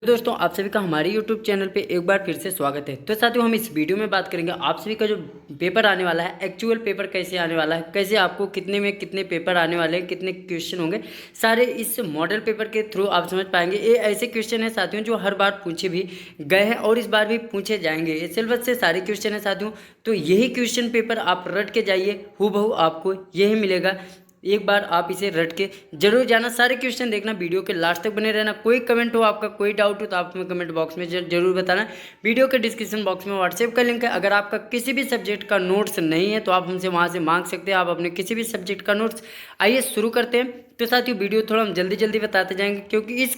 तो दोस्तों आप सभी का हमारे YouTube चैनल पे एक बार फिर से स्वागत है। तो साथियों हम इस वीडियो में बात करेंगे आप सभी का जो पेपर आने वाला है, एक्चुअल पेपर कैसे आने वाला है, कैसे आपको कितने में कितने पेपर आने वाले हैं, कितने क्वेश्चन होंगे, सारे इस मॉडल पेपर के थ्रू आप समझ पाएंगे। ये ऐसे क्वेश्चन है साथियों जो हर बार पूछे भी गए हैं और इस बार भी पूछे जाएंगे। ये सिलेबस से सारे क्वेश्चन है साथियों, तो यही क्वेश्चन पेपर आप रट के जाइए, हूबहू आपको यही मिलेगा। एक बार आप इसे रट के जरूर जाना, सारे क्वेश्चन देखना, वीडियो के लास्ट तक बने रहना। कोई कमेंट हो आपका, कोई डाउट हो तो आप हमें कमेंट बॉक्स में जरूर बताना। वीडियो के डिस्क्रिप्शन बॉक्स में व्हाट्सएप का लिंक है। अगर आपका किसी भी सब्जेक्ट का नोट्स नहीं है तो आप हमसे वहाँ से मांग सकते हैं, आप अपने किसी भी सब्जेक्ट का नोट्स। आइए शुरू करते हैं। तो साथियों वीडियो थोड़ा हम जल्दी जल्दी बताते जाएंगे, क्योंकि इस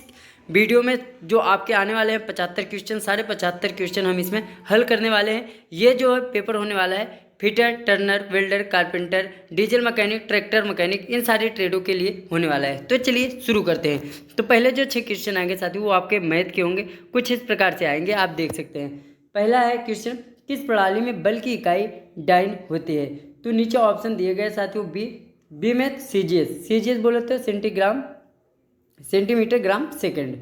वीडियो में जो आपके आने वाले हैं 75 क्वेश्चन, सारे 75 क्वेश्चन हम इसमें हल करने वाले हैं। ये जो है पेपर होने वाला है fitter, turner, welder, carpenter, diesel mechanic, tractor mechanic, इन सारे ट्रेडों के लिए होने वाला है। तो चलिए शुरू करते हैं। तो पहले जो 6 क्वेश्चन आएंगे साथियों वो आपके मैथ के होंगे, कुछ इस प्रकार से आएंगे, आप देख सकते हैं। पहला है क्वेश्चन, किस प्रणाली में बल की इकाई डाइन होती है। तो नीचे ऑप्शन दिए गए साथियों, बी में सीजीएस बोले तो सेंटीमीटर ग्राम सेकेंड।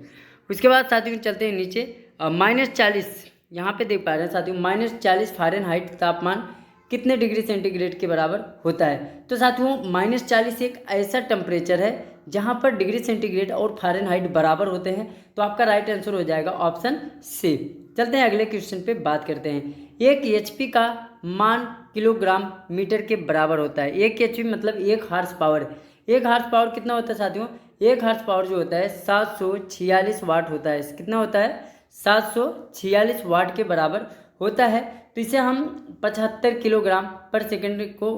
उसके बाद साथियों चलते हैं नीचे, -40, यहाँ पे देख पा रहे हैं साथियों, -40 फ़ारेनहाइट तापमान कितने डिग्री सेंटीग्रेड के बराबर होता है। तो साथियों -40 एक ऐसा टेम्परेचर है जहाँ पर डिग्री सेंटीग्रेड और फ़ारेनहाइट बराबर होते हैं। तो आपका राइट आंसर हो जाएगा ऑप्शन सी। चलते हैं अगले क्वेश्चन पे बात करते हैं। एक एचपी का मान किलोग्राम मीटर के बराबर होता है। एक एचपी मतलब 1 हार्स पावर। 1 हार्स पावर कितना होता है साथियों? 1 हार्स पावर जो होता है 746 वाट होता है। कितना होता है? 746 वाट के बराबर होता है। तो इसे हम 75 किलोग्राम पर सेकंड को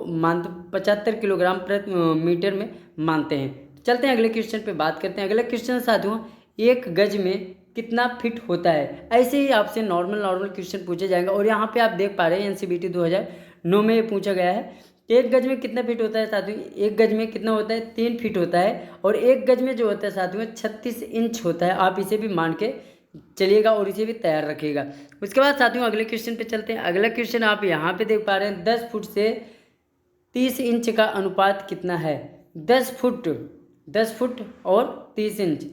75 किलोग्राम प्रति मीटर में मानते हैं। चलते हैं अगले क्वेश्चन पे बात करते हैं। अगला क्वेश्चन साथियों, एक गज में कितना फिट होता है। ऐसे ही आपसे नॉर्मल क्वेश्चन पूछे जाएंगे और यहाँ पे आप देख पा रहे हैं एनसीबीटी 2009 में ये पूछा गया है। एक गज में कितना फिट होता है साथियों? एक गज में कितना होता है? 3 फीट होता है। और एक गज में जो होता है साथियों 36 इंच होता है। आप इसे भी मान के चलिएगा और इसे भी तैयार रखिएगा। उसके बाद साथियों अगले क्वेश्चन पे चलते हैं। अगला क्वेश्चन आप यहाँ पे देख पा रहे हैं, 10 फुट से 30 इंच का अनुपात कितना है। 10 फुट और 30 इंच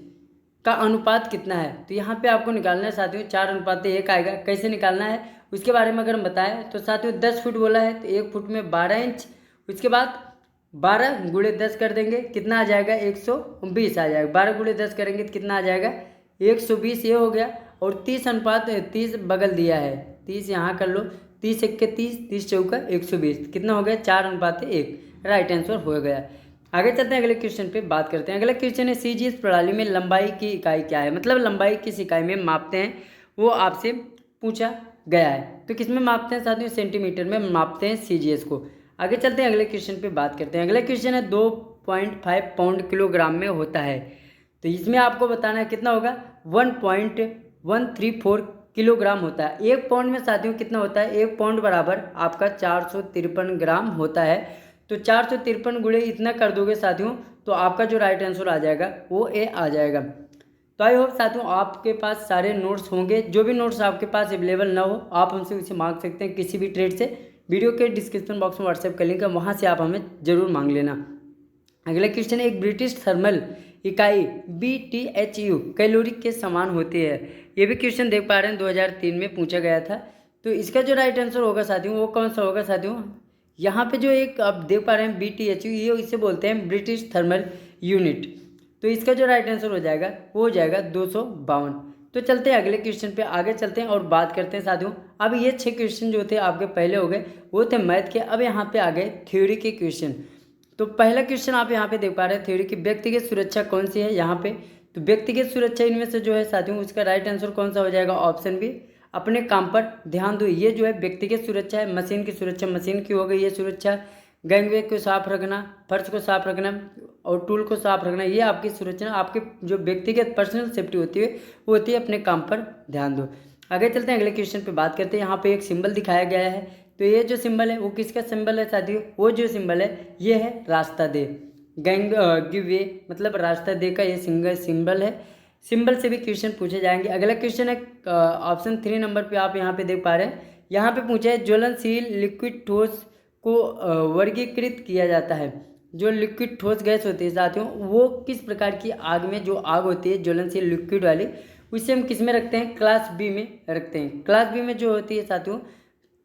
का अनुपात कितना है। तो यहाँ पे आपको निकालना है साथियों, 4:1 आएगा। कैसे निकालना है उसके बारे में अगर हम बताएं तो साथियों 10 फुट बोला है तो 1 फुट में 12 इंच। उसके बाद 12 गुणे 10 कर देंगे, कितना आ जाएगा? 120 आ जाएगा। 12 गुणे 10 करेंगे तो कितना आ जाएगा? 120 ये हो गया। और 30 बगल दिया है, 30 यहाँ कर लो, 30 1 के 30, 30 चौका 120, कितना हो गया? 4:1। राइट आंसर हो गया। आगे चलते हैं अगले क्वेश्चन पे बात करते हैं। अगला क्वेश्चन है, सीजीएस प्रणाली में लंबाई की इकाई क्या है। मतलब लंबाई किस इकाई में मापते हैं वो आपसे पूछा गया है। तो किस में मापते हैं साथियों? सेंटीमीटर में मापते हैं सीजीएस को। आगे चलते हैं अगले क्वेश्चन पे बात करते हैं। अगला क्वेश्चन है, 2.5 पाउंड किलोग्राम में होता है। तो इसमें आपको बताना है कितना होगा? 1.134 किलोग्राम होता है। 1 पाउंड में साथियों कितना होता है? 1 पाउंड बराबर आपका 453 ग्राम होता है। तो 453 गुणे इतना कर दोगे साथियों तो आपका जो राइट आंसर आ जाएगा वो ए आ जाएगा। तो आई होप साथियों आपके पास सारे नोट्स होंगे। जो भी नोट्स आपके पास अवेलेबल ना हो आप हमसे उसे मांग सकते हैं किसी भी ट्रेड से। वीडियो के डिस्क्रिप्शन बॉक्स में व्हाट्सएप का लिंक है, वहाँ से आप हमें ज़रूर मांग लेना। अगला क्वेश्चन है, एक ब्रिटिश थर्मल इकाई BTHU कैलोरी के समान होती है। ये भी क्वेश्चन देख पा रहे हैं 2003 में पूछा गया था। तो इसका जो राइट आंसर होगा साथियों वो कौन सा होगा साथियों? यहाँ पे जो एक आप देख पा रहे हैं BTHU, ये इसे बोलते हैं ब्रिटिश थर्मल यूनिट। तो इसका जो राइट आंसर हो जाएगा वो हो जाएगा 252। तो चलते हैं अगले क्वेश्चन पे, आगे चलते हैं और बात करते हैं साथियों। अब ये 6 क्वेश्चन जो थे आपके पहले हो गए वो थे मैथ के। अब यहाँ पे आ गए थ्योरी के क्वेश्चन। तो पहला क्वेश्चन आप यहाँ पे देख पा रहे हैं, थ्योरी की व्यक्तिगत सुरक्षा कौन सी है यहाँ पे। तो व्यक्तिगत सुरक्षा इनमें से जो है साथियों उसका राइट आंसर कौन सा हो जाएगा? ऑप्शन बी, अपने काम पर ध्यान दो। ये जो है व्यक्तिगत सुरक्षा है। मशीन की सुरक्षा, मशीन की हो गई ये सुरक्षा। गैंगवे को साफ रखना, फर्श को साफ रखना और टूल को साफ रखना, ये आपकी सुरक्षा। आपकी जो व्यक्तिगत पर्सनल सेफ्टी होती है वो होती है अपने काम पर ध्यान दो। आगे चलते हैं अगले क्वेश्चन पे बात करते हैं। यहाँ पे एक सिंबल दिखाया गया है। तो ये जो सिंबल है वो किसका सिंबल है साथियों? वो जो सिंबल है ये है रास्ता दे, गिव वे मतलब रास्ता दे का ये सिंगल सिंबल है। सिंबल से भी क्वेश्चन पूछे जाएंगे। अगला क्वेश्चन है ऑप्शन 3 नंबर पे, आप यहाँ पे देख पा रहे हैं। यहाँ पे पूछा है, ज्वलनशील लिक्विड ठोस को वर्गीकृत किया जाता है। जो लिक्विड ठोस गैस होती है साथियों वो किस प्रकार की आग में, जो आग होती है ज्वलनशील लिक्विड वाली, उसे हम किस में रखते हैं, क्लास बी में रखते हैं। क्लास बी में जो होती है साथियों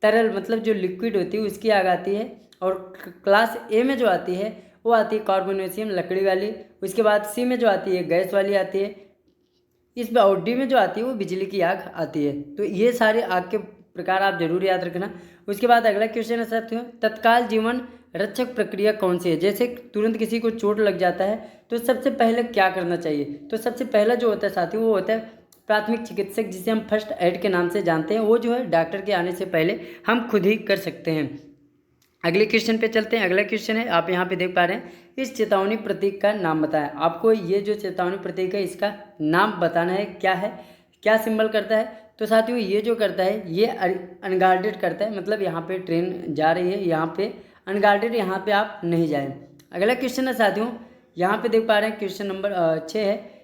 तरल मतलब जो लिक्विड होती है उसकी आग आती है, और क्लास ए में जो आती है वो आती है कार्बोनेशियम लकड़ी वाली, उसके बाद सी में जो आती है गैस वाली आती है, इस और डी में जो आती है वो बिजली की आग आती है। तो ये सारे आग के प्रकार आप जरूर याद रखना। उसके बाद अगला क्वेश्चन है साथियों, तत्काल जीवन रक्षक प्रक्रिया कौन सी है। जैसे तुरंत किसी को चोट लग जाता है तो सबसे पहले क्या करना चाहिए, तो सबसे पहला जो होता है साथियों वो होता है प्राथमिक चिकित्सक, जिसे हम फर्स्ट एड के नाम से जानते हैं। वो जो है डॉक्टर के आने से पहले हम खुद ही कर सकते हैं। अगले क्वेश्चन पे चलते हैं। अगला क्वेश्चन है, आप यहाँ पे देख पा रहे हैं, इस चेतावनी प्रतीक का नाम बताएं। आपको ये जो चेतावनी प्रतीक है इसका नाम बताना है, क्या है, क्या सिंबल करता है। तो साथियों ये जो करता है ये अनगार्डेड करता है, मतलब यहाँ पे ट्रेन जा रही है, यहाँ पे अनगार्डेड, यहाँ पे आप नहीं जाएं। अगला क्वेश्चन है साथियों, यहाँ पे देख पा रहे हैं क्वेश्चन नंबर 6 है,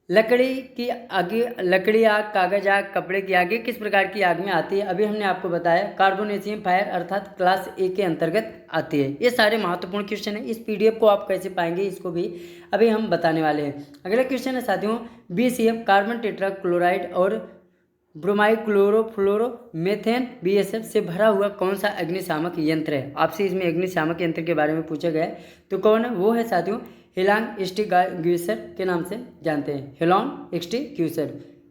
लकड़ी की आगे, लकड़ी आग, कागज आग, कपड़े की आग, किस प्रकार की आग में आती है। अभी हमने आपको बताया कार्बोनेशियम फायर अर्थात क्लास ए के अंतर्गत आती है। ये सारे महत्वपूर्ण क्वेश्चन है। इस पीडीएफ को आप कैसे पाएंगे इसको भी अभी हम बताने वाले हैं। अगला क्वेश्चन है साथियों, BCF कार्बन टेट्रा क्लोराइड और ब्रोमाइड क्लोरोफ्लोरो मेथेन BSF से भरा हुआ कौन सा अग्निशामक यंत्र है। आपसे इसमें अग्निशामक यंत्र के बारे में पूछा गया है, तो कौन है, वो है साथियों हेलांग एक्सटिंग्विशर के नाम से जानते हैं, हेलॉन्ग एक्सटिंग्विशर।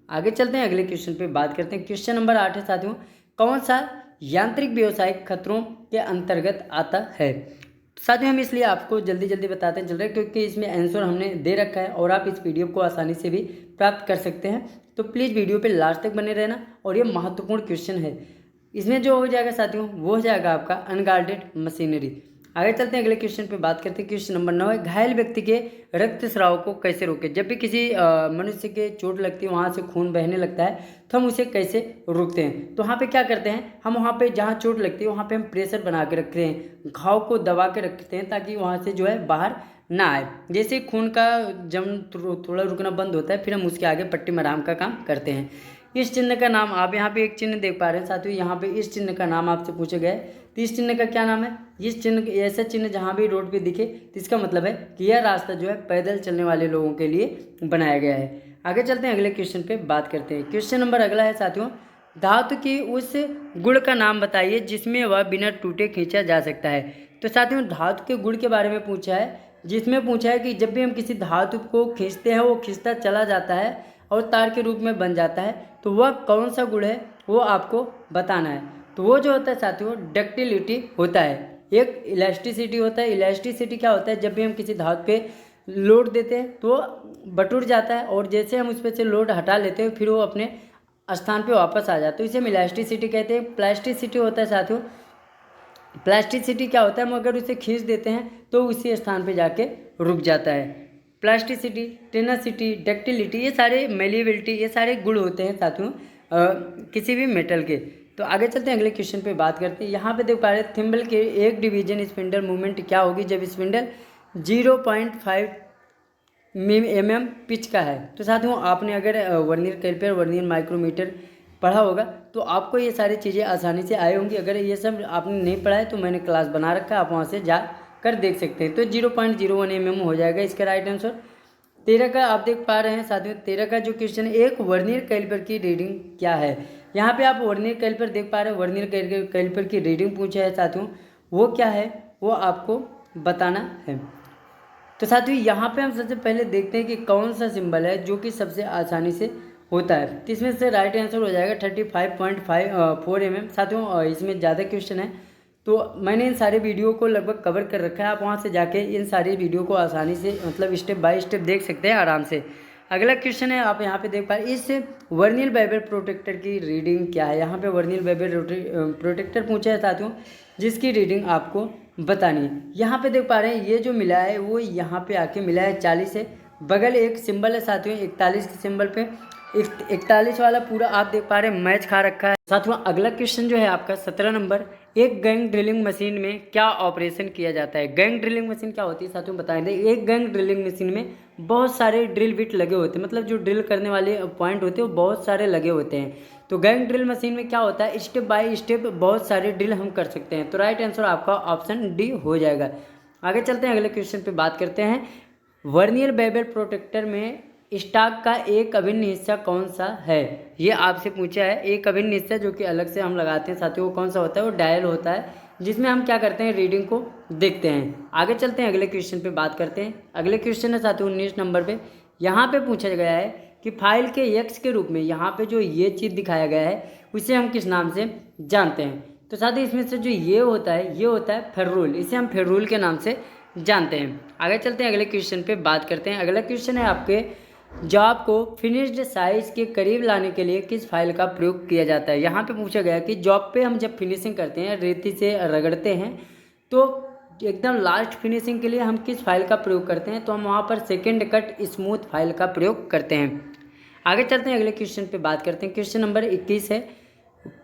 आगे चलते हैं, अगले क्वेश्चन पे बात करते हैं। क्वेश्चन नंबर 8 है साथियों, कौन सा यांत्रिक व्यावसायिक खतरों के अंतर्गत आता है। साथियों हम इसलिए आपको जल्दी जल्दी बताते चल रहे हैं क्योंकि इसमें आंसर हमने दे रखा है और आप इस पीडीएफ को आसानी से भी प्राप्त कर सकते हैं। तो प्लीज़ वीडियो पे लास्ट तक बने रहना, और ये महत्वपूर्ण क्वेश्चन है। इसमें जो हो जाएगा साथियों वो हो जाएगा आपका अनगार्डेड मशीनरी। आगे चलते हैं, अगले क्वेश्चन पे बात करते हैं। क्वेश्चन नंबर 9 है, घायल व्यक्ति के रक्तस्राव को कैसे रोकें। जब भी किसी मनुष्य के चोट लगती है, वहाँ से खून बहने लगता है, तो हम उसे कैसे रोकते हैं। तो वहाँ पे क्या करते हैं, हम वहाँ पे जहाँ चोट लगती है वहाँ पे हम प्रेशर बना के रखते हैं, घाव को दबा के रखते हैं ताकि वहाँ से जो है बाहर ना आए। जैसे खून का जम थोड़ा रुकना बंद होता है, फिर हम उसके आगे पट्टी मराम का काम करते हैं। इस चिन्ह का नाम, आप यहाँ पे एक चिन्ह देख पा रहे हैं साथियों, यहाँ पे इस चिन्ह का नाम आपसे पूछा गया है, तो इस चिन्ह का क्या नाम है। इस चिन्ह, ऐसा चिन्ह जहाँ भी रोड पे दिखे तो इसका मतलब है कि यह रास्ता जो है पैदल चलने वाले लोगों के लिए बनाया गया है। आगे चलते हैं, अगले क्वेश्चन पे बात करते हैं। क्वेश्चन नंबर अगला है साथियों, धातु की उस गुण का नाम बताइए जिसमें वह बिना टूटे खींचा जा सकता है। तो साथियों धातु के गुण के बारे में पूछा है, जिसमें पूछा है कि जब भी हम किसी धातु को खींचते हैं वो खींचता चला जाता है और तार के रूप में बन जाता है, तो वह कौन सा गुण है वो आपको बताना है। तो वो जो होता है साथियों डक्टिलिटी होता है। एक इलास्टिसिटी होता है। इलास्टिसिटी क्या होता है, जब भी हम किसी धातु पे लोड देते हैं तो बटुर जाता है, और जैसे हम उस पर से लोड हटा लेते हैं फिर वो अपने स्थान पे वापस आ जाता है, तो इसे हम इलास्टिसिटी कहते हैं। प्लास्टिसिटी होता है साथियों, प्लास्टिसिटी क्या होता है, हम अगर उसे खींच देते हैं तो उसी स्थान पे जाके रुक जाता है। प्लास्टिसिटी, टेनासिटी, डक्टिलिटी, ये सारे मेलिएबिलिटी, ये सारे गुण होते हैं साथियों किसी भी मेटल के। तो आगे चलते हैं, अगले क्वेश्चन पे बात करते हैं। यहाँ पे देख पा रहे हैं थिम्बल के एक डिवीजन स्पिंडल मूवमेंट क्या होगी जब स्पिंडल 0.5 mm पिच का है। तो साथियों आपने अगर वर्नियर कैलिपर, वर्नियर माइक्रोमीटर पढ़ा होगा तो आपको ये सारी चीज़ें आसानी से आई होंगी। अगर ये सब आपने नहीं पढ़ा है तो मैंने क्लास बना रखा है, आप वहाँ से जा कर देख सकते हैं। तो 0.01 mm हो जाएगा इसका राइट आंसर। 13 का आप देख पा रहे हैं साथियों, 13 का जो क्वेश्चन है, एक वर्नियर कैलिपर की रीडिंग क्या है। यहाँ पे आप वर्नियर कैलिपर देख पा रहे हैं, वर्नियर कैलिपर की रीडिंग पूछा है साथियों, वो क्या है वो आपको बताना है। तो साथियों यहाँ पे हम सबसे पहले देखते हैं कि कौन सा सिंबल है जो कि सबसे आसानी से होता है। तो इसमें से राइट आंसर हो जाएगा 35.4 mm। साथियों इसमें ज़्यादा क्वेश्चन है तो मैंने इन सारे वीडियो को लगभग कवर कर रखा है, आप वहाँ से जाके इन सारी वीडियो को आसानी से मतलब स्टेप बाय स्टेप देख सकते हैं आराम से। अगला क्वेश्चन है, आप यहाँ पे देख पा रहे हैं, इस वर्नियर बेवल प्रोटेक्टर की रीडिंग क्या है। यहाँ पे वर्नियर बेवल प्रोटेक्टर पूछा है साथियों, जिसकी रीडिंग आपको बतानी है। यहाँ पे देख पा रहे हैं ये जो मिला है वो यहाँ पे आके मिला है 40 है। बगल एक सिंबल है साथियों 41 के सिंबल पे 41 वाला पूरा आप देख पा रहे हैं मैच खा रखा है। साथियों अगला क्वेश्चन जो है आपका 17 नंबर, एक गैंग ड्रिलिंग मशीन में क्या ऑपरेशन किया जाता है। गैंग ड्रिलिंग मशीन क्या होती है साथियों बताएं। एक गैंग ड्रिलिंग मशीन में बहुत सारे ड्रिल बिट लगे होते हैं, मतलब जो ड्रिल करने वाले पॉइंट होते हैं वो बहुत सारे लगे होते हैं। तो गैंग ड्रिल मशीन में क्या होता है, स्टेप बाय स्टेप बहुत सारे ड्रिल हम कर सकते हैं। तो राइट आंसर आपका ऑप्शन डी हो जाएगा। आगे चलते हैं, अगले क्वेश्चन पे बात करते हैं। वर्नियर बेवल प्रोटेक्टर में स्टॉक का एक अभिन्न हिस्सा कौन सा है? ये आपसे पूछा है। एक अभिन्न हिस्सा जो कि अलग से हम लगाते हैं साथियों, वो कौन सा होता है? वो डायल होता है, जिसमें हम क्या करते हैं, रीडिंग को देखते हैं। आगे चलते हैं, अगले क्वेश्चन पे बात करते हैं। अगले क्वेश्चन है साथियों 19 नंबर पे। यहाँ पे पूछा गया है कि फाइल के एक्स के रूप में यहाँ पे जो ये चीज़ दिखाया गया है उसे हम किस नाम से जानते हैं? तो साथियों इसमें से जो ये होता है फेरूल, इसे हम फेरूल के नाम से जानते हैं। आगे चलते हैं, अगले क्वेश्चन पे बात करते हैं। अगला क्वेश्चन है आपके, जॉब को फिनिश्ड साइज के करीब लाने के लिए किस फाइल का प्रयोग किया जाता है? यहाँ पे पूछा गया है कि जॉब पे हम जब फिनिशिंग करते हैं, रेती से रगड़ते हैं, तो एकदम लास्ट फिनिशिंग के लिए हम किस फाइल का प्रयोग करते हैं? तो हम वहाँ पर सेकेंड कट स्मूथ फाइल का प्रयोग करते हैं। आगे चलते हैं, अगले क्वेश्चन पे बात करते हैं। क्वेश्चन नंबर 21 है,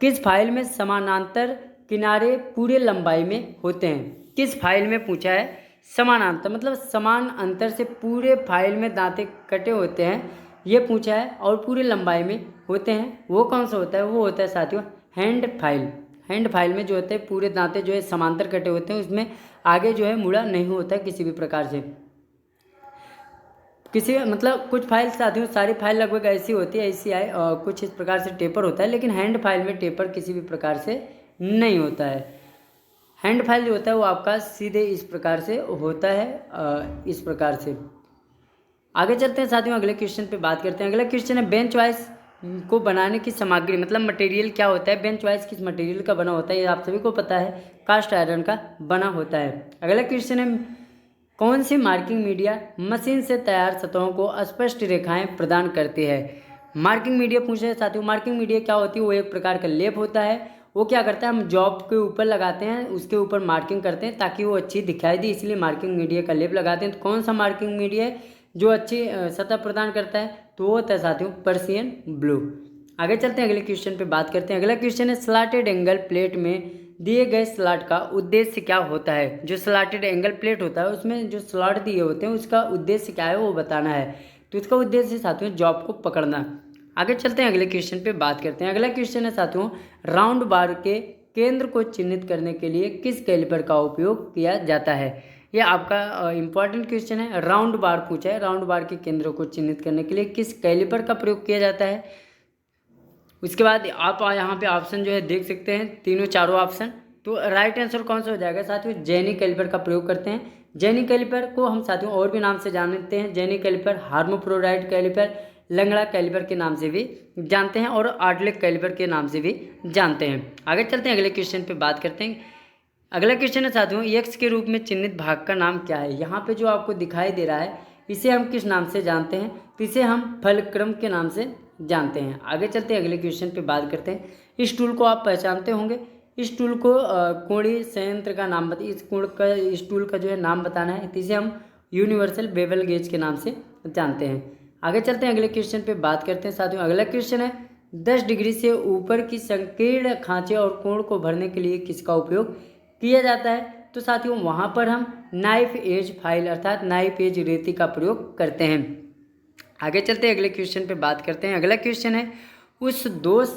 किस फाइल में समानांतर किनारे पूरे लंबाई में होते हैं? किस फाइल में पूछा है? समानांतर मतलब समान अंतर से पूरे फाइल में दांते कटे होते हैं, ये पूछा है, और पूरी लंबाई में होते हैं। वो कौन सा होता है? वो होता है साथियों हैंड फाइल। हैंड फाइल में जो होते हैं पूरे दांते जो है समांतर कटे होते हैं, उसमें आगे जो है मुड़ा नहीं होता है किसी भी प्रकार से। किसी मतलब कुछ फाइल साथियों, सारी फाइल लगभग ऐसी होती है, ऐसी आए, और कुछ इस प्रकार से टेपर होता है, लेकिन हैंड फाइल में टेपर किसी भी प्रकार से नहीं होता है। हैंड फाइल जो होता है वो आपका सीधे इस प्रकार से होता है, इस प्रकार से। आगे चलते हैं साथियों, अगले क्वेश्चन पे बात करते हैं। अगला क्वेश्चन है, बेंच वाइस को बनाने की सामग्री मतलब मटेरियल क्या होता है? बेंच वाइस किस मटेरियल का बना होता है? ये आप सभी को पता है, कास्ट आयरन का बना होता है। अगला क्वेश्चन है, कौन सी मार्किंग मीडिया मशीन से तैयार सतहों को स्पष्ट रेखाएं प्रदान करती है? मार्किंग मीडिया पूछे हैं साथियों। मार्किंग मीडिया क्या होती है? वो एक प्रकार का लेप होता है। वो क्या करता है, हम जॉब के ऊपर लगाते हैं, उसके ऊपर मार्किंग करते हैं ताकि वो अच्छी दिखाई दे, इसलिए मार्किंग मीडिया का लेप लगाते हैं। तो कौन सा मार्किंग मीडिया है जो अच्छी सतह प्रदान करता है? तो वो होता है साथियों पर्सियन ब्लू। आगे चलते हैं, अगले क्वेश्चन पे बात करते हैं। अगला क्वेश्चन है, स्लॉटेड एंगल प्लेट में दिए गए स्लॉट का उद्देश्य क्या होता है? जो स्लॉटेड एंगल प्लेट होता है उसमें जो स्लॉट दिए होते हैं उसका उद्देश्य क्या है वो बताना है। तो इसका उद्देश्य साथियों जॉब को पकड़ना। आगे चलते हैं, अगले क्वेश्चन पे बात करते हैं। अगला क्वेश्चन है साथियों, राउंड बार के केंद्र को चिन्हित करने के लिए किस कैलिपर का उपयोग किया जाता है? ये आपका इंपॉर्टेंट क्वेश्चन है। राउंड बार पूछा है, राउंड बार के केंद्र को चिन्हित करने के लिए किस कैलिपर का प्रयोग किया जाता है? उसके बाद आप यहाँ पे ऑप्शन जो है देख सकते हैं, तीनों चारों ऑप्शन। तो राइट आंसर कौन सा हो जाएगा साथियों? जेनी कैलिपर का प्रयोग करते हैं। जेनी कैलिपर को हम साथियों और भी नाम से जानते हैं। जेनी कैलिपर, हार्मोप्रोडाइड कैलिपर, लंगड़ा कैलिपर के नाम से भी जानते हैं, और आर्टलेक कैलिपर के नाम से भी जानते हैं। आगे चलते हैं, अगले क्वेश्चन पे बात करते हैं। अगला क्वेश्चन है साथियों, एक्स के रूप में चिन्हित भाग का नाम क्या है? यहाँ पे जो आपको दिखाई दे रहा है इसे हम किस नाम से जानते हैं? तो इसे हम फलक्रम के नाम से जानते हैं। आगे चलते हैं, अगले क्वेश्चन पे बात करते हैं। इस टूल को आप पहचानते होंगे। इस टूल को कोणीय संयंत्र का नाम इस टूल का जो है नाम बताना है, तो इसे हम यूनिवर्सल बेवल गेज के नाम से जानते हैं। आगे चलते हैं, अगले क्वेश्चन पे बात करते हैं साथियों। अगला क्वेश्चन है, 10 डिग्री से ऊपर की संकीर्ण खांचे और कोण को भरने के लिए किसका उपयोग किया जाता है? तो साथियों वहाँ पर हम नाइफ एज फाइल अर्थात नाइफ एज रेती का प्रयोग करते हैं। आगे चलते हैं, अगले क्वेश्चन पे बात करते हैं। अगला क्वेश्चन है, उस दोष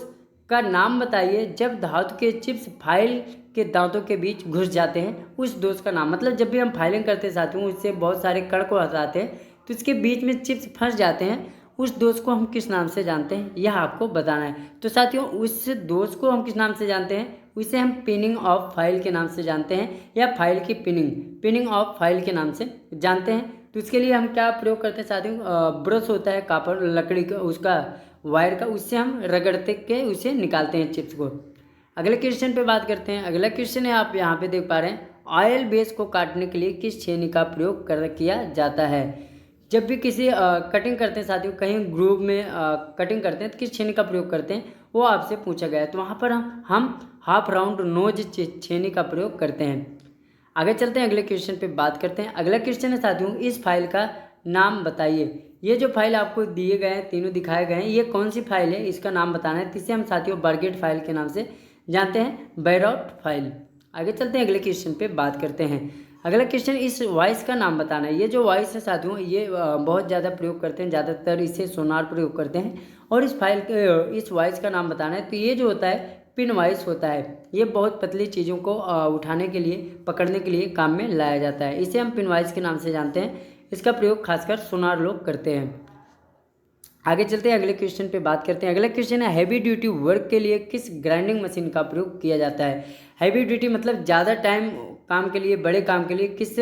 का नाम बताइए जब धातु के चिप्स फाइल के दांतों के बीच घुस जाते हैं। उस दोष का नाम मतलब जब भी हम फाइलिंग करते हैं साथियों, उससे बहुत सारे कण को हटाते हैं तो इसके बीच में चिप्स फंस जाते हैं, उस दोष को हम किस नाम से जानते हैं यह आपको बताना है। तो साथियों उस दोष को हम किस नाम से जानते हैं? उसे हम पिनिंग ऑफ फाइल के नाम से जानते हैं, या फाइल की पिनिंग ऑफ फाइल के नाम से जानते हैं। तो इसके लिए हम क्या प्रयोग करते हैं साथियों? ब्रश होता है कापर लकड़ी का, उसका वायर का, उससे हम रगड़ते के उसे निकालते हैं चिप्स को। अगले क्वेश्चन पे बात करते हैं। अगला क्वेश्चन है, आप यहाँ पे देख पा रहे हैं, ऑयल बेस को काटने के लिए किस छेनी का प्रयोग किया जाता है? जब भी किसी कटिंग करते हैं साथियों, कहीं ग्रूव में कटिंग करते हैं तो किस छेनी का प्रयोग करते हैं वो आपसे पूछा गया है। तो वहाँ पर हम हाफ राउंड नोज छेनी का प्रयोग करते हैं। आगे चलते हैं, अगले क्वेश्चन पे बात करते हैं। अगला क्वेश्चन है साथियों, इस फाइल का नाम बताइए। ये जो फाइल आपको दिए गए हैं, तीनों दिखाए गए हैं, ये कौन सी फाइल है इसका नाम बताना है। इसे हम साथियों बर्गेट फाइल के नाम से जानते हैं, बैरॉट फाइल। आगे चलते हैं, अगले क्वेश्चन पे बात करते हैं। अगला क्वेश्चन, इस वॉइस का नाम बताना है। ये जो वॉइस है साथियों, ये बहुत ज़्यादा प्रयोग करते हैं, ज़्यादातर इसे सोनार प्रयोग करते हैं, और इस वॉइस का नाम बताना है। तो ये जो होता है पिन वॉइस होता है, ये बहुत पतली चीज़ों को उठाने के लिए, पकड़ने के लिए काम में लाया जाता है, इसे हम पिन वॉइस के नाम से जानते हैं। इसका प्रयोग खासकर सोनार लोग करते हैं। आगे चलते हैं, अगले क्वेश्चन पे बात करते हैं। अगला क्वेश्चन है, हैवी ड्यूटी वर्क के लिए किस ग्राइंडिंग मशीन का प्रयोग किया जाता है। हैवी ड्यूटी मतलब ज़्यादा टाइम काम के लिए, बड़े काम के लिए किस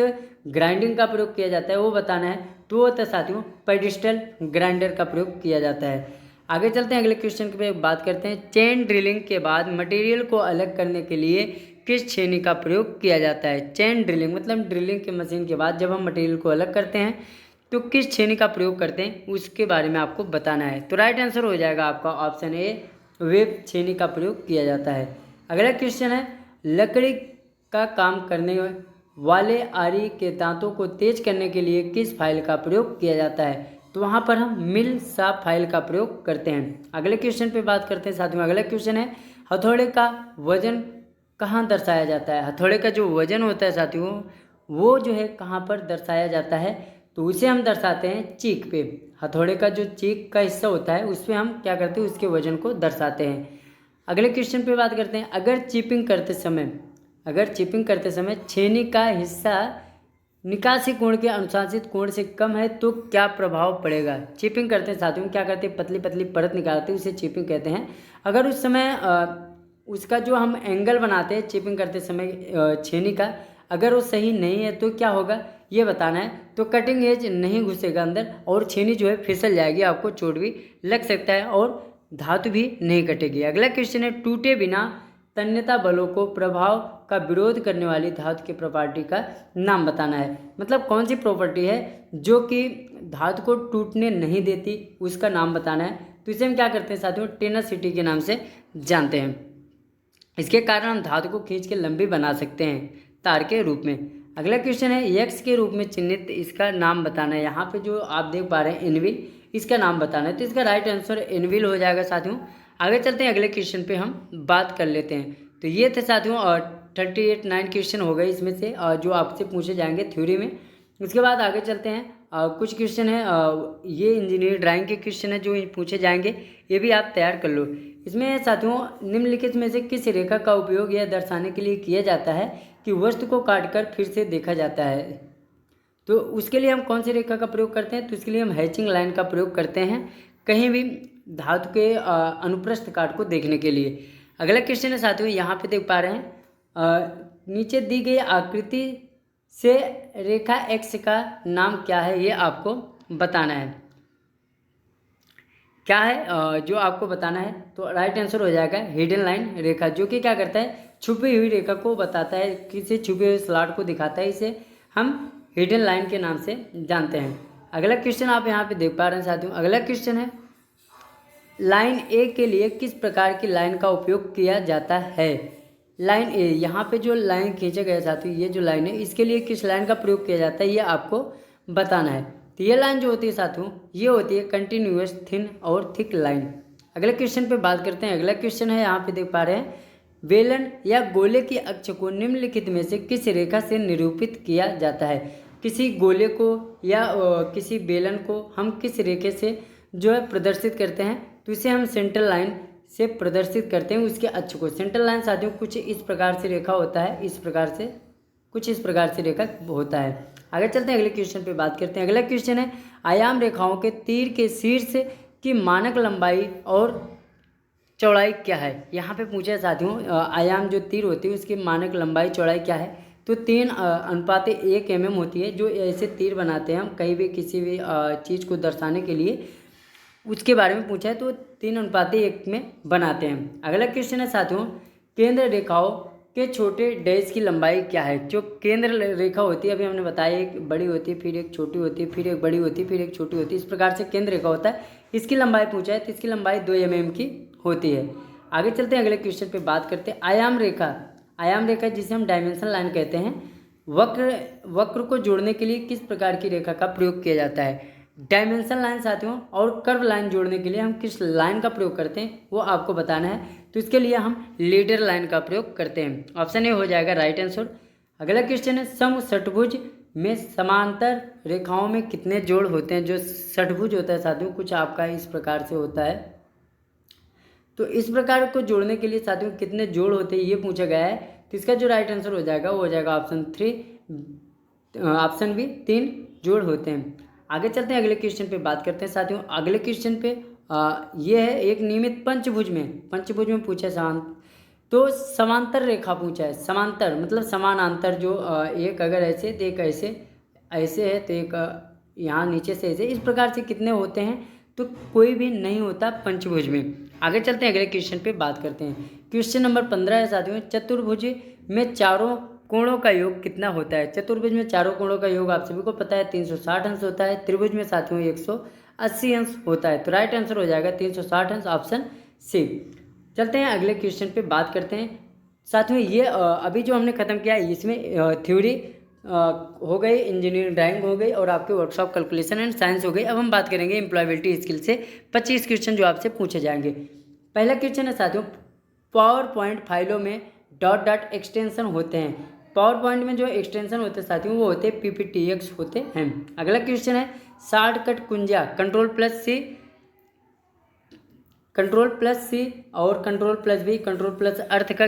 ग्राइंडिंग का प्रयोग किया जाता है वो बताना है। तो वो होता है साथियों पेडिस्टल ग्राइंडर का प्रयोग किया जाता है। आगे चलते हैं, अगले क्वेश्चन पे बात करते हैं। चेन ड्रिलिंग के बाद मटेरियल को अलग करने के लिए किस छेनी का प्रयोग किया जाता है। चेन ड्रिलिंग मतलब ड्रिलिंग के मशीन के बाद जब हम मटेरियल को अलग करते हैं तो किस छेनी का प्रयोग करते हैं उसके बारे में आपको बताना है। तो राइट आंसर हो जाएगा आपका ऑप्शन ए, वेब छेनी का प्रयोग किया जाता है। अगला क्वेश्चन है, लकड़ी का काम करने वाले आरी के दांतों को तेज करने के लिए किस फाइल का प्रयोग किया जाता है। तो वहाँ पर हम मिल सा फाइल का प्रयोग करते हैं। अगले क्वेश्चन पे बात करते हैं साथियों। अगला क्वेश्चन है, हथौड़े का वजन कहाँ दर्शाया जाता है। हथौड़े का जो वजन होता है साथियों वो जो है कहाँ पर दर्शाया जाता है, तो उसे हम दर्शाते हैं चीक पे। हथौड़े का जो चीक का हिस्सा होता है उस पर हम क्या करते हैं, उसके वजन को दर्शाते हैं। अगले क्वेश्चन पे बात करते हैं, अगर चिपिंग करते समय छेनी का हिस्सा निकासी कोण के अनुशासित कोण से कम है तो क्या प्रभाव पड़ेगा। चिपिंग करते हैं साथियों क्या करते हैं, पतली पतली परत निकालते हैं, उसे चिपिंग कहते हैं। अगर उस समय उसका जो हम एंगल बनाते हैं चिपिंग करते समय छेनी का, अगर वो सही नहीं है तो क्या होगा ये बताना है। तो कटिंग एज नहीं घुसेगा अंदर और छेनी जो है फिसल जाएगी, आपको चोट भी लग सकता है और धातु भी नहीं कटेगी। अगला क्वेश्चन है, टूटे बिना तन्यता बलों को प्रभाव का विरोध करने वाली धातु की प्रॉपर्टी का नाम बताना है। मतलब कौन सी प्रॉपर्टी है जो कि धातु को टूटने नहीं देती, उसका नाम बताना है। तो इसे हम क्या करते हैं साथियों, टेनसिटी के नाम से जानते हैं। इसके कारण हम धातु को खींच के लंबी बना सकते हैं तार के रूप में। अगला क्वेश्चन है, यक्स के रूप में चिन्हित इसका नाम बताना है। यहाँ पे जो आप देख पा रहे हैं एनविल, इसका नाम बताना है। तो इसका राइट आंसर एनविल हो जाएगा साथियों। आगे चलते हैं, अगले क्वेश्चन पे हम बात कर लेते हैं। तो ये थे साथियों 38-9 क्वेश्चन हो गए इसमें से जो आपसे पूछे जाएंगे थ्योरी में। उसके बाद आगे चलते हैं, कुछ क्वेश्चन है ये इंजीनियर ड्राइंग के क्वेश्चन है जो पूछे जाएंगे, ये भी आप तैयार कर लो। इसमें साथियों निम्नलिखित में से किस रेखा का उपयोग यह दर्शाने के लिए किया जाता है कि वस्तु को काटकर फिर से देखा जाता है। तो उसके लिए हम कौन सी रेखा का प्रयोग करते हैं, तो इसके लिए हम हैचिंग लाइन का प्रयोग करते हैं कहीं भी धातु के अनुप्रस्थ काट को देखने के लिए। अगला क्वेश्चन है साथियों, यहाँ पे देख पा रहे हैं नीचे दी गई आकृति से रेखा एक्स का नाम क्या है, ये आपको बताना है। क्या है जो आपको बताना है, तो राइट आंसर हो जाएगा हिडन लाइन रेखा, जो कि क्या करता है छुपी हुई रेखा को बताता है, किसी छुपे हुए स्लॉट को दिखाता है। इसे हम हिडन लाइन के नाम से जानते हैं। अगला क्वेश्चन आप यहाँ पे देख पा रहे हैं साथियों। अगला क्वेश्चन है, लाइन ए के लिए किस प्रकार की लाइन का उपयोग किया जाता है। लाइन ए, यहाँ पे जो लाइन खींचा गया साथियों, ये जो लाइन है इसके लिए किस लाइन का प्रयोग किया जाता है ये आपको बताना है। तो ये लाइन जो होती है साथियों ये होती है कंटिन्यूअस थिन और थिक लाइन। अगले क्वेश्चन पे बात करते हैं। अगला क्वेश्चन है यहाँ पे देख पा रहे हैं, बेलन या गोले की अक्ष को निम्नलिखित में से किस रेखा से निरूपित किया जाता है। किसी गोले को या किसी बेलन को हम किस रेखे से जो है प्रदर्शित करते हैं, तो इसे हम सेंट्रल लाइन से प्रदर्शित करते हैं उसके अक्ष को। सेंट्रल लाइन साथियों कुछ इस प्रकार से रेखा होता है, इस प्रकार से कुछ इस प्रकार से रेखा होता है। आगे चलते हैं, अगले क्वेश्चन पे बात करते हैं। अगला क्वेश्चन है, आयाम रेखाओं के तीर के शीर्ष की मानक लंबाई और चौड़ाई क्या है। यहाँ पे पूछा है साथियों आयाम जो तीर होती है उसकी मानक लंबाई चौड़ाई क्या है। तो 3:1 mm होती है। जो ऐसे तीर बनाते हैं हम कहीं भी किसी भी चीज़ को दर्शाने के लिए, उसके बारे में पूछा है, तो 3:1 में बनाते हैं। अगला क्वेश्चन है साथियों, केंद्र रेखाओं के छोटे डैश की लंबाई क्या है। जो केंद्र रेखा होती है, अभी हमने बताया एक बड़ी होती है, फिर एक छोटी होती है, फिर एक बड़ी होती है, फिर एक छोटी होती है, इस प्रकार से केंद्र रेखा होता है। इसकी लंबाई पूछा है तो इसकी लंबाई 2 mm की होती है। आगे चलते हैं, अगले क्वेश्चन पे बात करते हैं। आयाम रेखा जिसे हम डायमेंशन लाइन कहते हैं, वक्र को जोड़ने के लिए किस प्रकार की रेखा का प्रयोग किया जाता है। डायमेंशन लाइन साथियों और कर्व लाइन जोड़ने के लिए हम किस लाइन का प्रयोग करते हैं वो आपको बताना है। तो इसके लिए हम लीडर लाइन का प्रयोग करते हैं। ऑप्शन ए हो जाएगा राइट आंसर। अगला क्वेश्चन है, समषटभुज में समांतर रेखाओं में कितने जोड़ होते हैं। जो षटभुज होता है साथियों कुछ आपका इस प्रकार से होता है, तो इस प्रकार को जोड़ने के लिए साथियों कितने जोड़ होते हैं ये पूछा गया है। तो इसका जो राइट आंसर हो जाएगा वो हो जाएगा ऑप्शन बी, 3 जोड़ होते हैं। आगे चलते हैं, अगले क्वेश्चन पे बात करते हैं साथियों। अगले क्वेश्चन पे ये है एक नियमित पंचभुज में पूछा है तो समांतर रेखा पूछा है। समांतर मतलब समानांतर, जो एक अगर ऐसे तो एक ऐसे है तो एक यहाँ नीचे से ऐसे, इस प्रकार से कितने होते हैं, तो कोई भी नहीं होता पंचभुज में। आगे चलते हैं, अगले क्वेश्चन पे बात करते हैं। क्वेश्चन नंबर 15 है साथियों, चतुर्भुज में चारों कोणों का योग कितना होता है। चतुर्भुज में चारों कोणों का योग आप सभी को पता है 360 अंश होता है। त्रिभुज में साथियों 180 अंश होता है। तो राइट आंसर हो जाएगा 360 अंश, ऑप्शन सी। चलते हैं अगले क्वेश्चन पे बात करते हैं साथियों। ये अभी जो हमने खत्म किया है इसमें थ्योरी हो गई, इंजीनियरिंग ड्राइंग हो गई और आपके वर्कशॉप कैलकुलेशन एंड साइंस हो गई। अब हम बात करेंगे एम्प्लॉयबिलिटी स्किल से 25 क्वेश्चन जो आपसे पूछे जाएंगे। पहला क्वेश्चन है साथियों, पावर पॉइंट फाइलों में डॉट डॉट एक्सटेंशन होते हैं। पावर पॉइंट में जो एक्सटेंशन होते हैं साथियों वो होते हैं PPTX होते हैं। अगला क्वेश्चन है, शॉर्टकट कुंजा कंट्रोल प्लस सी और control plus V control plus अर्थ का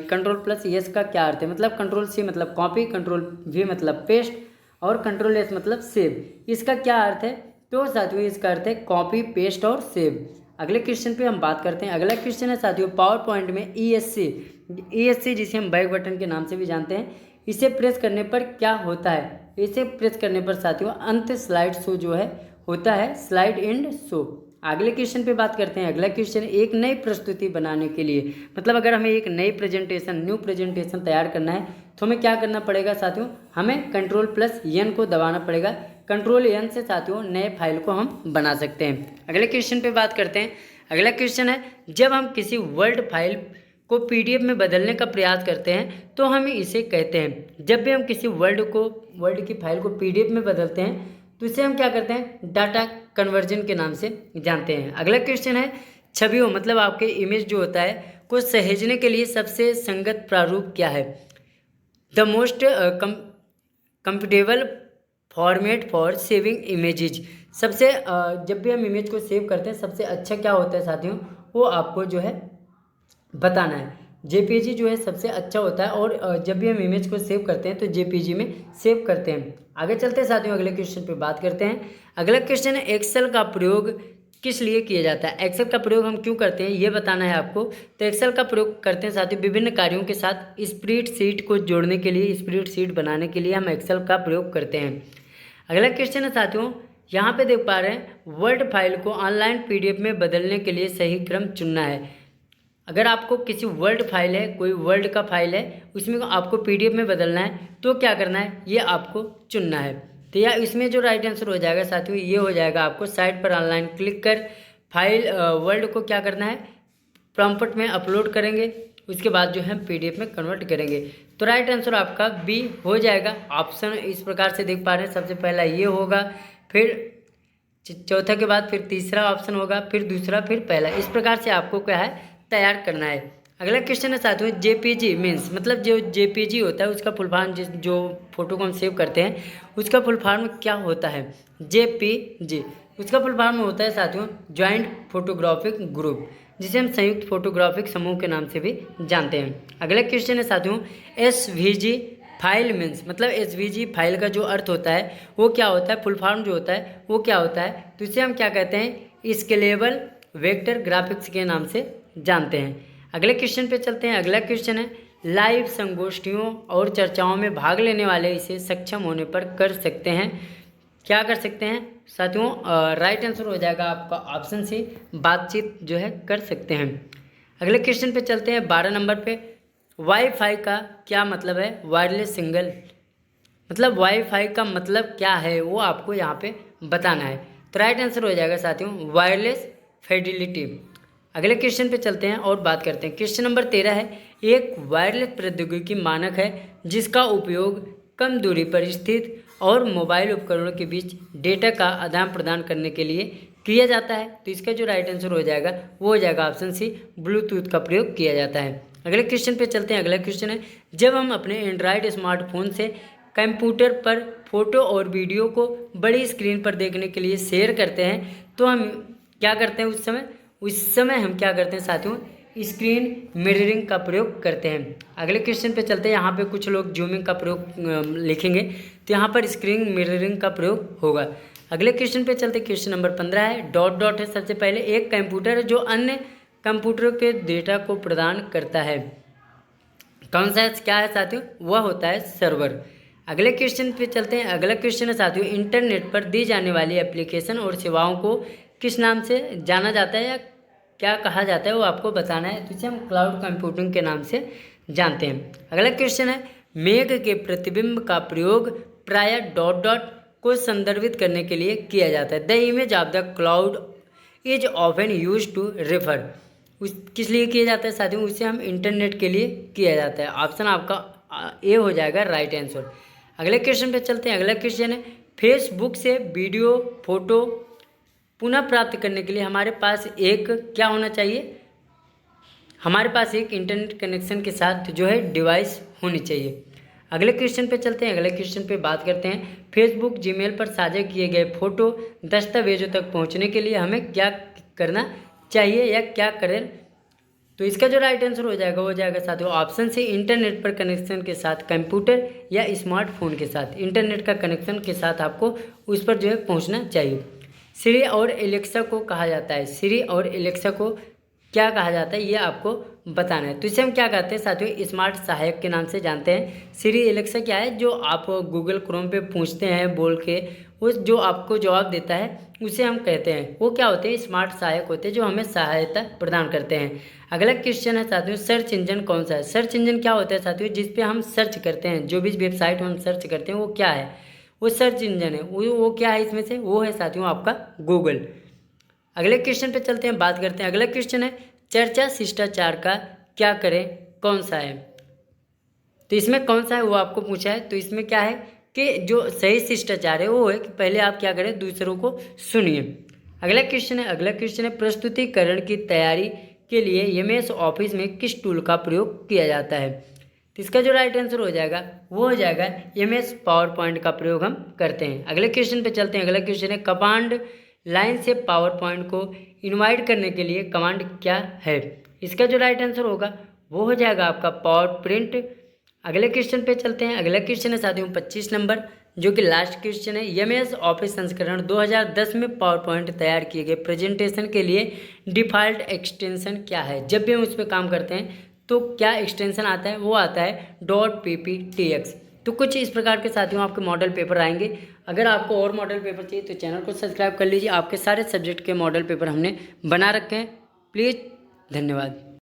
कंट्रोल प्लस S का क्या अर्थ है। मतलब कंट्रोल C मतलब कॉपी, कंट्रोल V मतलब पेस्ट और कंट्रोल S मतलब सेव। इसका क्या अर्थ है, तो साथियों इसका अर्थ है कॉपी, पेस्ट और सेव। अगले क्वेश्चन पे हम बात करते हैं। अगला क्वेश्चन है साथियों, पावर पॉइंट में ESC जिसे हम बैक बटन के नाम से भी जानते हैं, इसे प्रेस करने पर क्या होता है। इसे प्रेस करने पर साथियों अंत स्लाइड शो जो है होता है, स्लाइड एंड शो। अगले क्वेश्चन पे बात करते हैं। अगला क्वेश्चन, एक नई प्रस्तुति बनाने के लिए, मतलब अगर हमें एक नई न्यू प्रेजेंटेशन तैयार करना है तो हमें क्या करना पड़ेगा साथियों, हमें कंट्रोल प्लस N को दबाना पड़ेगा। कंट्रोल N से साथियों नए फाइल को हम बना सकते हैं। अगले क्वेश्चन पे बात करते हैं। अगला क्वेश्चन है, जब हम किसी वर्ड फाइल को PDF में बदलने का प्रयास करते हैं तो हम इसे कहते हैं। जब भी हम किसी वर्ड की फाइल को PDF में बदलते हैं तो इसे हम क्या करते हैं, डाटा कन्वर्जन के नाम से जानते हैं। अगला क्वेश्चन है, छवियों मतलब आपके इमेज जो होता है को सहेजने के लिए सबसे संगत प्रारूप क्या है। The most comfortable format for saving images. सबसे जब भी हम इमेज को सेव करते हैं सबसे अच्छा क्या होता है साथियों, वो आपको जो है बताना है। JPG जो है सबसे अच्छा होता है और जब भी हम इमेज को सेव करते हैं तो JPG में सेव करते हैं। आगे चलते हैं साथियों, अगले क्वेश्चन पे बात करते हैं। अगला क्वेश्चन है, एक्सेल का प्रयोग किस लिए किया जाता है। एक्सेल का प्रयोग हम क्यों करते हैं ये बताना है आपको। तो एक्सेल का प्रयोग करते हैं साथियों विभिन्न कार्यों के साथ स्प्रेडशीट को जोड़ने के लिए, स्प्रेडशीट बनाने के लिए हम एक्सेल का प्रयोग करते हैं। अगला क्वेश्चन है साथियों, यहाँ पे देख पा रहे हैं, वर्ड फाइल को ऑनलाइन PDF में बदलने के लिए सही क्रम चुनना है। अगर आपको किसी वर्ड फाइल है, कोई वर्ड का फाइल है, उसमें आपको PDF में बदलना है तो क्या करना है, ये आपको चुनना है। तो या इसमें जो राइट आंसर हो जाएगा साथियों ये हो जाएगा, आपको साइट पर ऑनलाइन क्लिक कर फाइल वर्ड को क्या करना है, प्रॉम्प्ट में अपलोड करेंगे, उसके बाद जो है PDF में कन्वर्ट करेंगे। तो राइट आंसर आपका B हो जाएगा। ऑप्शन इस प्रकार से देख पा रहे हैं, सबसे पहला ये होगा, फिर चौथा के बाद फिर तीसरा ऑप्शन होगा, फिर दूसरा, फिर पहला। इस प्रकार से आपको क्या है तैयार करना है। अगला क्वेश्चन है साथियों, JPG मीन्स मतलब जो JPG होता है उसका फुल फॉर्म, जो फोटो को हम सेव करते हैं उसका फुल फॉर्म क्या होता है। JPG उसका फुल फॉर्म होता है साथियों जॉइंट फोटोग्राफिक ग्रुप, जिसे हम संयुक्त फोटोग्राफिक समूह के नाम से भी जानते हैं। अगला क्वेश्चन है साथियों, SVG फाइल मीन्स मतलब SVG फाइल का जो अर्थ होता है वो क्या होता है, फुल फॉर्म जो होता है वो क्या होता है, तो इसे हम क्या कहते हैं, स्केलेबल वेक्टर ग्राफिक्स के नाम से जानते हैं। अगले क्वेश्चन पे चलते हैं। अगला क्वेश्चन है, लाइव संगोष्ठियों और चर्चाओं में भाग लेने वाले इसे सक्षम होने पर कर सकते हैं, क्या कर सकते हैं साथियों, राइट आंसर हो जाएगा आपका ऑप्शन सी, बातचीत जो है कर सकते हैं। अगले क्वेश्चन पे चलते हैं 12 नंबर पे, वाईफाई का क्या मतलब है, वायरलेस सिंगल मतलब वाईफाई का मतलब क्या है वो आपको यहाँ पे बताना है। तो राइट आंसर हो जाएगा साथियों वायरलेस फिडेलिटी। अगले क्वेश्चन पे चलते हैं और बात करते हैं। क्वेश्चन नंबर 13 है, एक वायरलेस प्रौद्योगिकी मानक है जिसका उपयोग कम दूरी पर स्थित और मोबाइल उपकरणों के बीच डेटा का आदान प्रदान करने के लिए किया जाता है। तो इसका जो राइट आंसर हो जाएगा वो हो जाएगा ऑप्शन सी, ब्लूटूथ का प्रयोग किया जाता है। अगले क्वेश्चन पे चलते हैं। अगला क्वेश्चन है, जब हम अपने एंड्रॉयड स्मार्टफोन से कंप्यूटर पर फोटो और वीडियो को बड़ी स्क्रीन पर देखने के लिए शेयर करते हैं तो हम क्या करते हैं, उस समय हम क्या करते हैं साथियों, स्क्रीन मिररिंग का प्रयोग करते हैं। अगले क्वेश्चन पे चलते हैं। यहाँ पे कुछ लोग जूमिंग का प्रयोग लिखेंगे तो यहाँ पर स्क्रीन मिररिंग का प्रयोग होगा। अगले क्वेश्चन पे चलते, क्वेश्चन नंबर 15 है, डॉट डॉट है सबसे पहले, एक कंप्यूटर है जो अन्य कंप्यूटरों के डेटा को प्रदान करता है। कौन सा क्या है साथियों? वह होता है सर्वर। अगले क्वेश्चन पे चलते हैं। अगला क्वेश्चन है साथियों, इंटरनेट पर दी जाने वाली एप्लीकेशन और सेवाओं को किस नाम से जाना जाता है या क्या कहा जाता है, वो आपको बताना है। तो इसे हम क्लाउड कंप्यूटिंग के नाम से जानते हैं। अगला क्वेश्चन है, मेघ के प्रतिबिंब का प्रयोग प्राय डॉट डॉट को संदर्भित करने के लिए किया जाता है। The image of the cloud is often use to refer, उस किस लिए किया जाता है साथियों? उसे हम इंटरनेट के लिए किया जाता है। ऑप्शन आपका ए हो जाएगा राइट आंसर। अगले क्वेश्चन पे चलते हैं। अगला क्वेश्चन है, फेसबुक से वीडियो फोटो पुनः प्राप्त करने के लिए हमारे पास एक क्या होना चाहिए? हमारे पास एक इंटरनेट कनेक्शन के साथ जो है डिवाइस होनी चाहिए। अगले क्वेश्चन पे चलते हैं। अगले क्वेश्चन पे बात करते हैं, फेसबुक जीमेल पर साझा किए गए फोटो दस्तावेजों तक पहुंचने के लिए हमें क्या करना चाहिए या क्या करें? तो इसका जो राइट आंसर हो जाएगा वो जाएगा साथियों ऑप्शन से, इंटरनेट पर कनेक्शन के साथ कंप्यूटर या स्मार्टफोन के साथ इंटरनेट का कनेक्शन के साथ आपको उस पर जो है पहुंचना चाहिए। सिरी और एलेक्सा को कहा जाता है, सिरी और एलेक्सा को क्या कहा जाता है ये आपको बताना है। तो इसे हम क्या कहते हैं साथियों? स्मार्ट सहायक के नाम से जानते हैं। सिरी एलेक्सा क्या है? जो आप गूगल क्रोम पे पूछते हैं बोल के, वो जो आपको जवाब देता है उसे हम कहते हैं, वो क्या होते हैं? स्मार्ट सहायक होते हैं जो हमें सहायता प्रदान करते हैं। अगला क्वेश्चन है साथियों, सर्च इंजन कौन सा है? सर्च इंजन क्या होता है साथियों? जिस पे हम सर्च करते हैं, जो भी वेबसाइट हम सर्च करते हैं वो क्या है? वो सर्च इंजन है। वो क्या है इसमें से? वो है साथियों आपका गूगल। अगले क्वेश्चन पे चलते हैं, बात करते हैं। अगला क्वेश्चन है, चर्चा शिष्टाचार का क्या करें कौन सा है? तो इसमें कौन सा है वो आपको पूछा है। तो इसमें क्या है कि जो सही शिष्टाचार है वो है कि पहले आप क्या करें, दूसरों को सुनिए। अगला क्वेश्चन है, अगला क्वेश्चन है, प्रस्तुतिकरण की तैयारी के लिए एमएस ऑफिस में किस टूल का प्रयोग किया जाता है? तो इसका जो राइट आंसर हो जाएगा वो हो जाएगा एमएस पावर पॉइंट का प्रयोग हम करते हैं। अगले क्वेश्चन पे चलते हैं। अगला क्वेश्चन है, कमांड लाइन से पावर पॉइंट को इनवाइट करने के लिए कमांड क्या है? इसका जो राइट आंसर होगा वो हो जाएगा आपका पावर प्रिंट। अगले क्वेश्चन पे चलते हैं। अगला क्वेश्चन है साथियों 25 नंबर, जो कि लास्ट क्वेश्चन है, एमएस ऑफिस संस्करण 2010 में पावर पॉइंट तैयार किए गए प्रेजेंटेशन के लिए डिफ़ॉल्ट एक्सटेंशन क्या है? जब भी हम उस पर काम करते हैं तो क्या एक्सटेंशन आता है? वो आता है .pptx। तो कुछ इस प्रकार के साथियों आपके मॉडल पेपर आएंगे। अगर आपको और मॉडल पेपर चाहिए तो चैनल को सब्सक्राइब कर लीजिए। आपके सारे सब्जेक्ट के मॉडल पेपर हमने बना रखे हैं। प्लीज़, धन्यवाद।